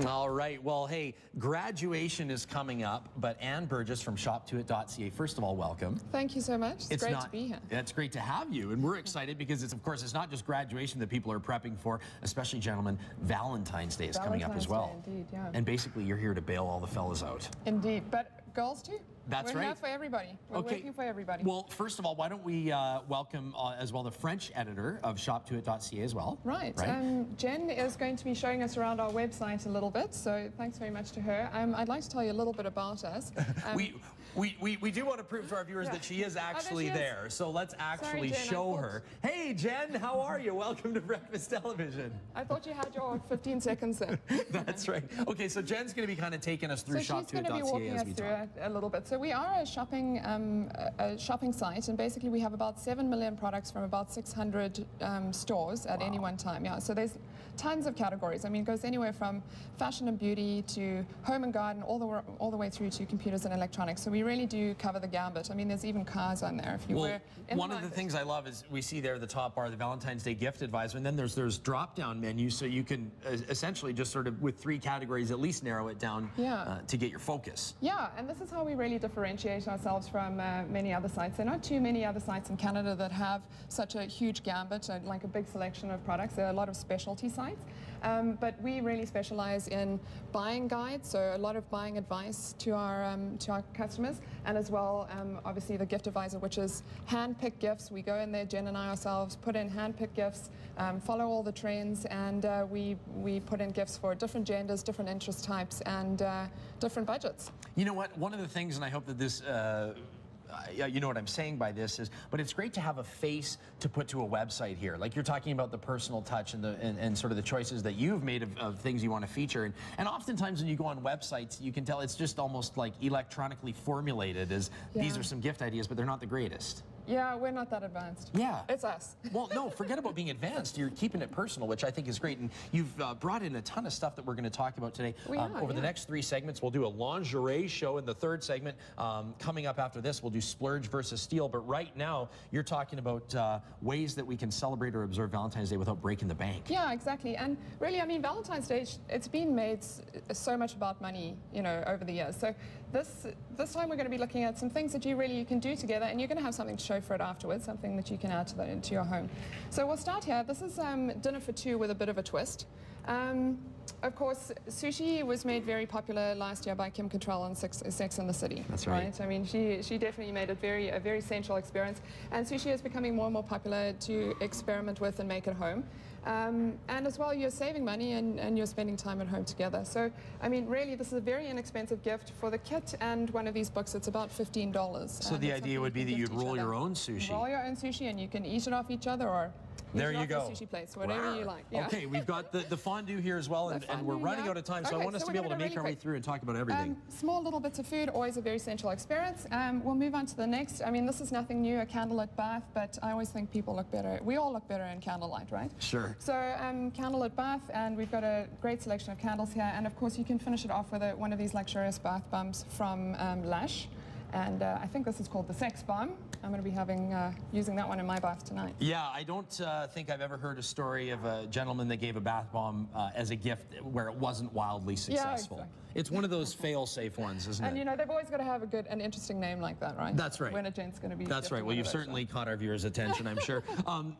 All right. Well, hey, graduation is coming up, but Anne Burgess from Shoptoit.ca, first of all, welcome. Thank you so much. It's great to be here. It's great to have you, and we're excited because it's, of course, it's not just graduation that people are prepping for, especially, gentlemen, Valentine's Day is coming up as well. Indeed, yeah. And basically, you're here to bail all the fellas out. Indeed, but girls too. That's right. We're here for everybody. We're working for everybody. Well, first of all, why don't we welcome as well the French editor of Shoptoit.ca as well. Right. Jen is going to be showing us around our website a little bit, so thanks very much to her. I'd like to tell you a little bit about us. We do want to prove to our viewers that she is actually there, so let's actually show her. Hey, Jen, how are you? Welcome to Breakfast Television. I thought you had your 15 seconds there. That's right. Okay, so Jen's going to be kind of taking us through Shoptoit.ca as we talk. So she's going to be walking us through it a little bit. So we are a shopping site, and basically we have about 7 million products from about 600 stores at any one time. Yeah, so there's tons of categories. I mean, it goes anywhere from fashion and beauty to home and garden, all the way through to computers and electronics. So we really do cover the gambit. I mean, there's even cars on there if you were in one of the things I love is we see there the top bar, the Valentine's Day gift advisor, and then there's drop-down menus, so you can essentially just sort of with 3 categories at least narrow it down to get your focus. Yeah, and this is how we really differentiate ourselves from many other sites. There are not too many other sites in Canada that have such a huge gambit, like a big selection of products. There are a lot of specialty sites, but we really specialize in buying guides, so a lot of buying advice to our customers, and as well, obviously the gift advisor, which is hand-picked gifts. We go in there, Jen and I ourselves, put in hand-picked gifts, follow all the trends, and we put in gifts for different genders, different interest types, and different budgets. You know what? One of the things, and I hope that this you know what I'm saying by this is, but it's great to have a face to put to a website here. Like you're talking about the personal touch and and sort of the choices that you've made of things you want to feature. And oftentimes when you go on websites, you can tell it's just almost like electronically formulated as these are some gift ideas, but they're not the greatest. Yeah, we're not that advanced. Yeah. It's us. Well, no, forget about being advanced. You're keeping it personal, which I think is great. And you've brought in a ton of stuff that we're going to talk about today. Over the next 3 segments, we'll do a lingerie show. In the 3rd segment, coming up after this, we'll do splurge versus steal. But right now, you're talking about ways that we can celebrate or observe Valentine's Day without breaking the bank. Yeah, exactly. And really, I mean, Valentine's Day, it's been made so much about money, you know, over the years. So this time we're going to be looking at some things that you can do together, and you're going to have something to show for it afterwards, something that you can add to your home. So we'll start here. This is dinner for 2 with a bit of a twist. Of course, sushi was made very popular last year by Kim Cattrall on Sex and the City. That's right. I mean, she definitely made it a very sensual experience, and sushi is becoming more and more popular to experiment with and make at home. And as well, you're saving money and you're spending time at home together. So, I mean, really, this is a very inexpensive gift for the kit, and one of these books, it's about $15. So the idea would be that you'd roll your own sushi. Roll your own sushi, and you can eat it off each other, or there you go. Sushi plates, whatever you like. Yeah. Okay, we've got the fondue here as well, and we're running out of time, so I want us to be able to make our way through and talk about everything. Small little bits of food, always a very sensual experience. We'll move on to the next. I mean, this is nothing new, a candlelit bath, but I always think people look better. We all look better in candlelight, right? Sure. So, candlelit bath, and we've got a great selection of candles here, and of course you can finish it off with one of these luxurious bath bombs from Lush. And I think this is called the Sex Bomb. I'm going to be using that one in my bath tonight. Yeah, I don't think I've ever heard a story of a gentleman that gave a bath bomb as a gift where it wasn't wildly successful. Yeah, exactly. It's one of those fail-safe ones, isn't it? And you know, they've always got to have an interesting name like that, right? That's right. When a gent's going to be. That's right. Well, you've certainly caught our viewers' attention, I'm sure.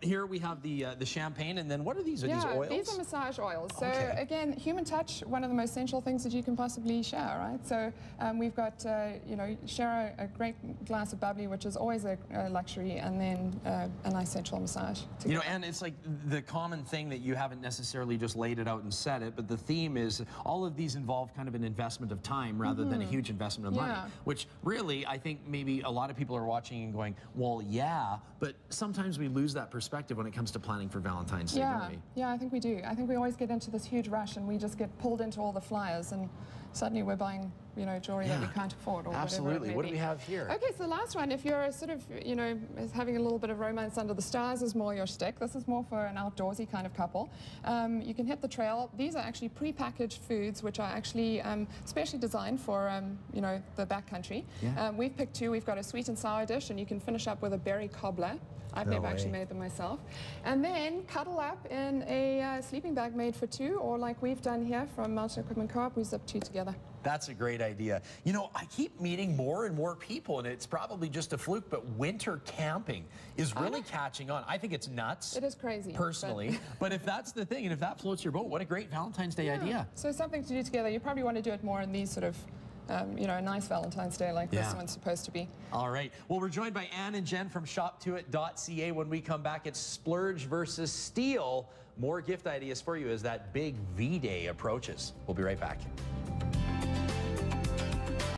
Here we have the champagne, and then what are these? Are these oils? These are massage oils. So again, human touch, one of the most sensual things that you can possibly share, right? So we've got, you know, share a great glass of bubbly, which is always a luxury, and then a nice sensual massage together. You know, and it's like the common thing that you haven't necessarily just laid it out and said it, but the theme is all of these involve kind of an investment of time rather than a huge investment of money, which really I think maybe a lot of people are watching and going, well, yeah, but sometimes we lose that perspective when it comes to planning for Valentine's Day, don't we? Yeah, I think we do. I think we always get into this huge rush, and we just get pulled into all the flyers, and suddenly we're buying, you know, jewelry that we can't afford, or absolutely. What do we have here? Okay, so the last one, if you're sort of, you know, having a little bit of romance under the stars, is more your shtick. This is more for an outdoorsy kind of couple. You can hit the trail. These are actually pre-packaged foods, which are actually specially designed for, you know, the backcountry. We've picked 2. We've got a sweet and sour dish, and you can finish up with a berry cobbler. I've No never actually way. made them myself. And then cuddle up in a sleeping bag made for two, or like we've done here from Mountain Equipment Co-op, we zip two together. That's a great idea. You know, I keep meeting more and more people, and it's probably just a fluke, but winter camping is really catching on. I think it's nuts. It is crazy. Personally. But if that's the thing, and if that floats your boat, what a great Valentine's Day idea. So something to do together. You probably want to do it more in these sort of, you know, a nice Valentine's Day like this one's supposed to be. All right. Well, we're joined by Anne and Jen from Shoptoit.ca. When we come back, it's splurge versus steal. More gift ideas for you as that big V-Day approaches. We'll be right back.